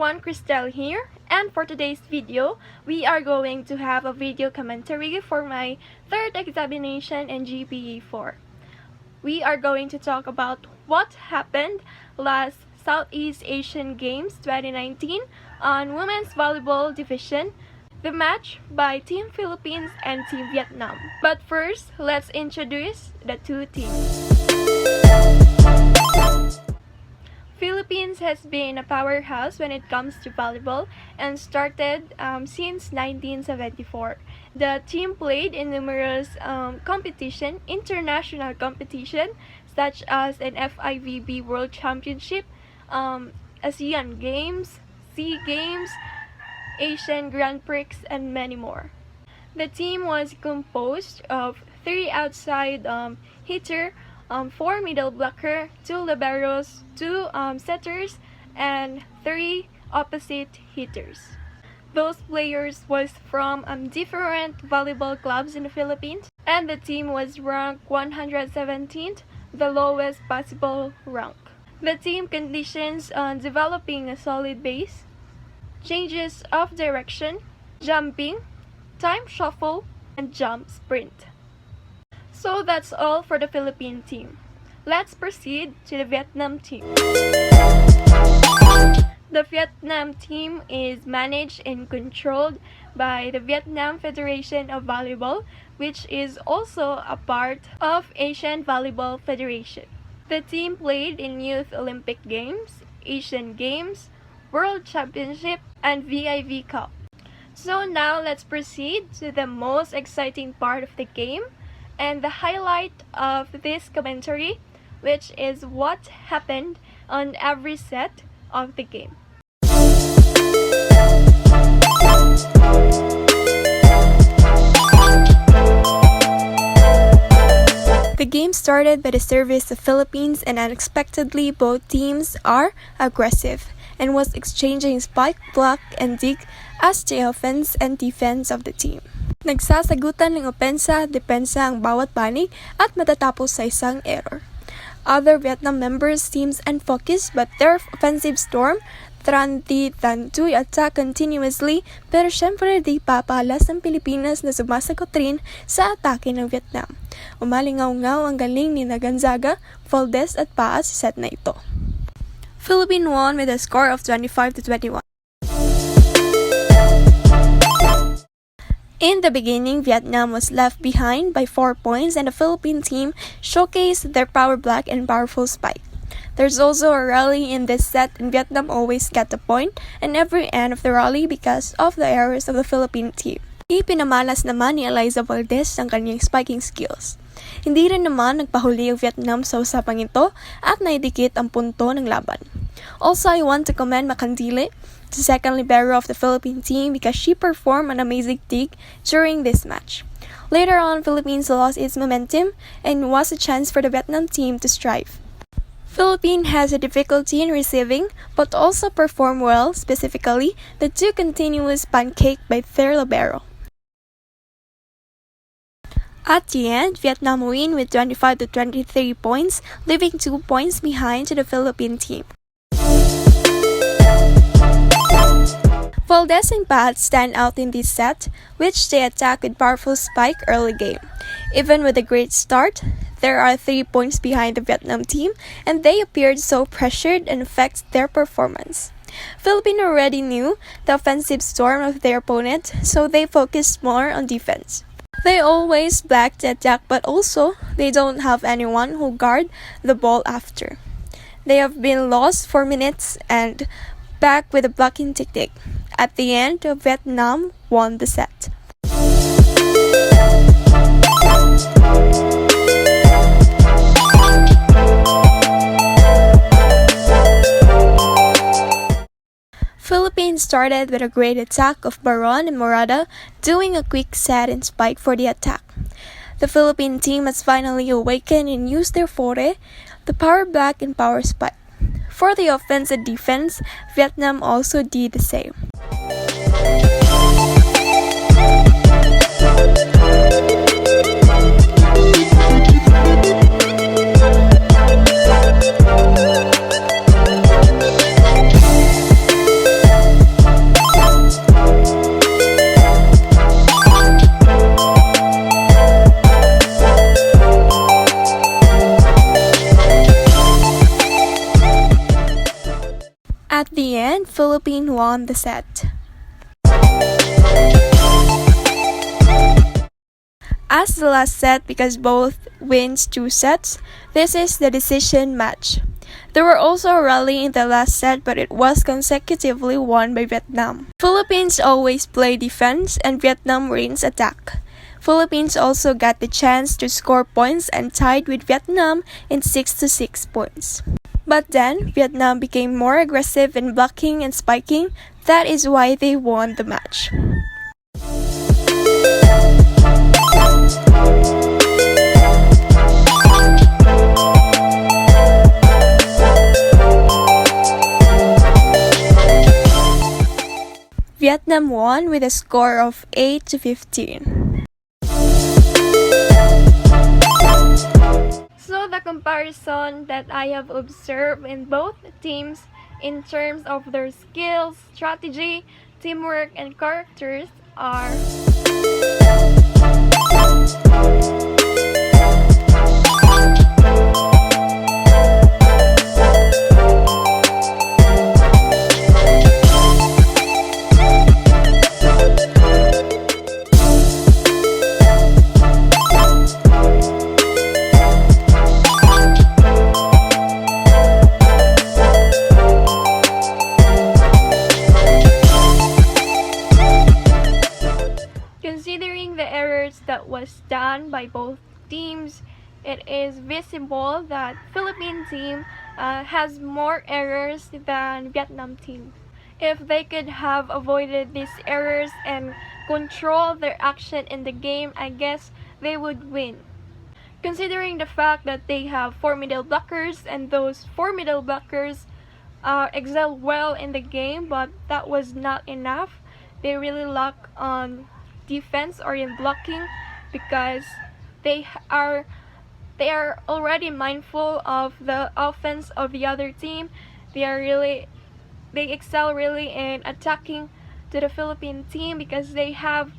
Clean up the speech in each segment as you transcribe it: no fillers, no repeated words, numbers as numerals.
everyone, Christelle here, and for today's video, we are going to have a video commentary for my third examination in GPE 4. We are going to talk about what happened last Southeast Asian Games 2019 on Women's Volleyball Division, the match by Team Philippines and Team Vietnam. But first, let's introduce the two teams. Philippines has been a powerhouse when it comes to volleyball and started since 1974. The team played in numerous international competition such as an FIVB World Championship, ASEAN Games, SEA Games, Asian Grand Prix, and many more. The team was composed of 3 outside hitter, 4 middle blocker, 2 liberos, 2 setters, and 3 opposite hitters. Those players was from different volleyball clubs in the Philippines, and the team was ranked 117th, the lowest possible rank. The team conditions on developing a solid base, changes of direction, jumping, time shuffle, and jump sprint. So that's all for the Philippine team. Let's proceed to the Vietnam team. The Vietnam team is managed and controlled by the Vietnam Federation of Volleyball, which is also a part of Asian Volleyball Federation. The team played in Youth Olympic Games, Asian Games, World Championship, and VIE Cup. So now let's proceed to the most exciting part of the game and the highlight of this commentary, which is what happened on every set of the game. The game started by the service of Philippines, and unexpectedly both teams are aggressive and was exchanging spike, block, and dig as the offense and defense of the team. Nagsasagutan ng opensa, depensa ang bawat panig at matatapos sa isang error. Other Vietnam members seems unfocused, but their offensive storm trying to attack continuously, pero syempre di papalas ng Pilipinas na sumasagot rin sa atake ng Vietnam. Umalingaw-ngaw ang galing ni Gonzaga, Valdez at Paas sa set na ito. Philippines won with a score of 25-21. In the beginning, Vietnam was left behind by 4 points, and the Philippine team showcased their power block and powerful spike. There's also a rally in this set, and Vietnam always got a point in every end of the rally because of the errors of the Philippine team. Ipinamalas naman ni Eliza Valdez ang kanyang spiking skills. Hindi rin naman nagpahuli ang Vietnam sa usapang ito at naidikit ang punto ng laban. Also, I want to commend Macandile, the second libero of the Philippine team, because she performed an amazing dig during this match. Later on, Philippines lost its momentum and was a chance for the Vietnam team to strive. Philippines has a difficulty in receiving, but also performed well, specifically the 2 continuous pancake by their libero. At the end, Vietnam win with 25-23 points, leaving 2 points behind to the Philippine team. Valdez and Pat stand out in this set, which they attack with powerful spike early game. Even with a great start, there are 3 points behind the Vietnam team, and they appeared so pressured and affects their performance. Philippines already knew the offensive storm of their opponent, so they focused more on defense. They always back the attack, but also they don't have anyone who guard the ball after. They have been lost for minutes and back with a blocking technique. At the end, Vietnam won the set. Philippines started with a great attack of Baron and Morada, doing a quick set and spike for the attack. The Philippine team has finally awakened and used their forte, the power block and power spike. For the offense and defense, Vietnam also did the same. At the end, Philippines won the set. As the last set, because both wins 2 sets, this is the decision match. There were also a rally in the last set, but it was consecutively won by Vietnam. Philippines always play defense and Vietnam wins attack. Philippines also got the chance to score points and tied with Vietnam in 6-6 points. But then, Vietnam became more aggressive in blocking and spiking. That is why they won the match. Vietnam won with a score of 8-15. So the comparison that I have observed in both teams in terms of their skills, strategy, teamwork, and characters are considering the errors that was done by both teams, it is visible that Philippine team has more errors than Vietnam team. If they could have avoided these errors and control their action in the game, I guess they would win. Considering the fact that they have 4 middle blockers and those 4 middle blockers excel well in the game, but that was not enough. They really lack on defense or in blocking because they are already mindful of the offense of the other team. They excel really in attacking to the Philippine team because they have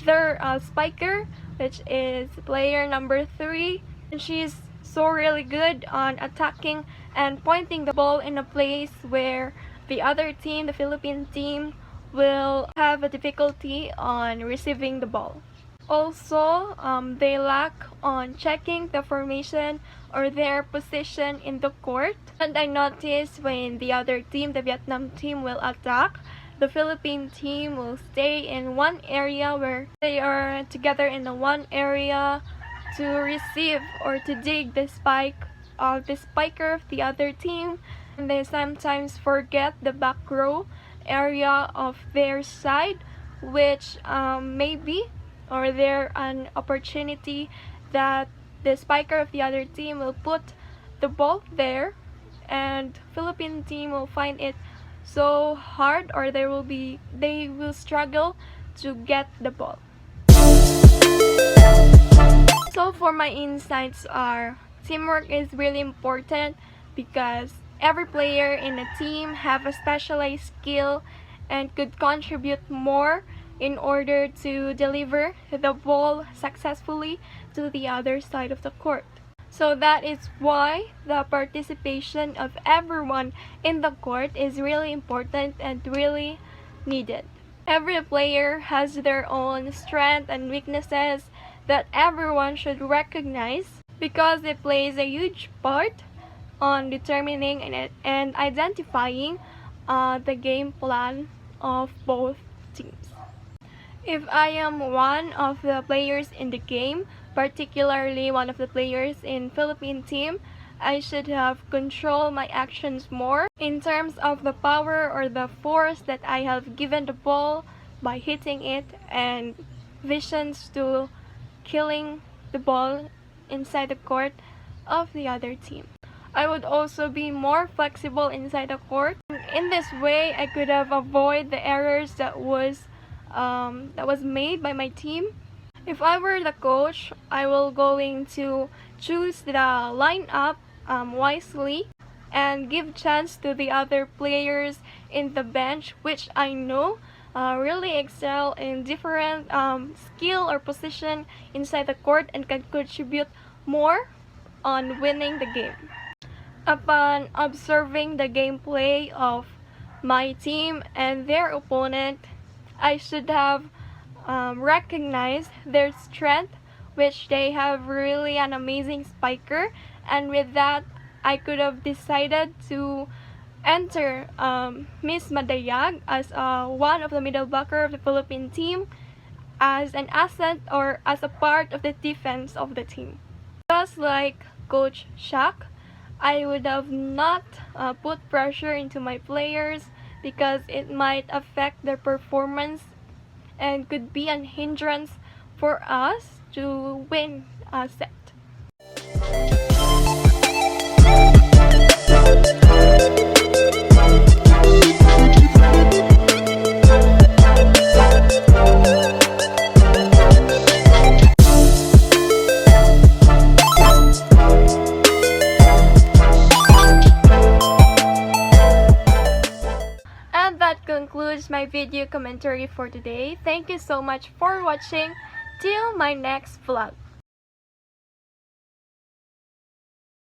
their spiker, which is player number 3, and she's so really good on attacking and pointing the ball in a place where the other team, the Philippine team, will have a difficulty on receiving the ball. Also, they lack on checking the formation or their position in the court. And I noticed when the other team, the Vietnam team, will attack, the Philippine team will stay in one area where they are together in the one area to receive or to dig the spiker of the other team. And they sometimes forget the back row area of their side, which maybe or there an opportunity that the spiker of the other team will put the ball there and Philippine team will find it so hard or they will struggle to get the ball. So for my insights are teamwork is really important because every player in a team have a specialized skill and could contribute more in order to deliver the ball successfully to the other side of the court. So that is why the participation of everyone in the court is really important and really needed. Every player has their own strengths and weaknesses that everyone should recognize because it plays a huge part on determining and identifying the game plan of both teams. If I am one of the players in the game, particularly one of the players in Philippine team, I should have controlled my actions more in terms of the power or the force that I have given the ball by hitting it and visions to killing the ball inside the court of the other team. I would also be more flexible inside the court. In this way, I could have avoided the errors that was made by my team. If I were the coach, I will going to choose the lineup wisely and give chance to the other players in the bench, which I know really excel in different skill or position inside the court and can contribute more on winning the game. Upon observing the gameplay of my team and their opponent, I should have recognized their strength, which they have really an amazing spiker, and with that, I could have decided to enter Miss Madayag as one of the middle blocker of the Philippine team, as an asset or as a part of the defense of the team. Just like Coach Shaq, I would have not put pressure into my players because it might affect their performance and could be an hindrance for us to win a set. And that concludes my video commentary for today. Thank you so much for watching. Till my next vlog.